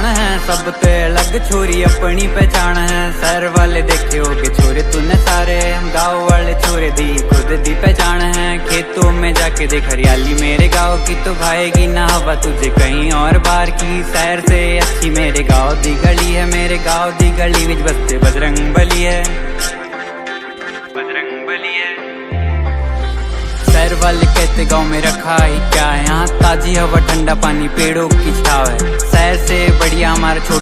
पहचान है, सब तो अलग छोरी अपनी पहचान है। शहर वाले देखे होगे छोरे तूने सारे, गाँव वाले छोरे दी खुद दी पहचान है। खेतों में जाके देख हरियाली मेरे गाँव की, तो भाएगी ना हवा तुझे कहीं और बाहर की। शहर से अच्छी मेरे गाँव दी गली है, मेरे गाँव दी गली विच बसते बजरंग बली है, बजरंग बली है। शहर वाले कहते गाँव में रखा ही क्या है, यहाँ ताजी हवा ठंडा पानी पेड़ों की छाव है। शहर से बढ़िया हमारा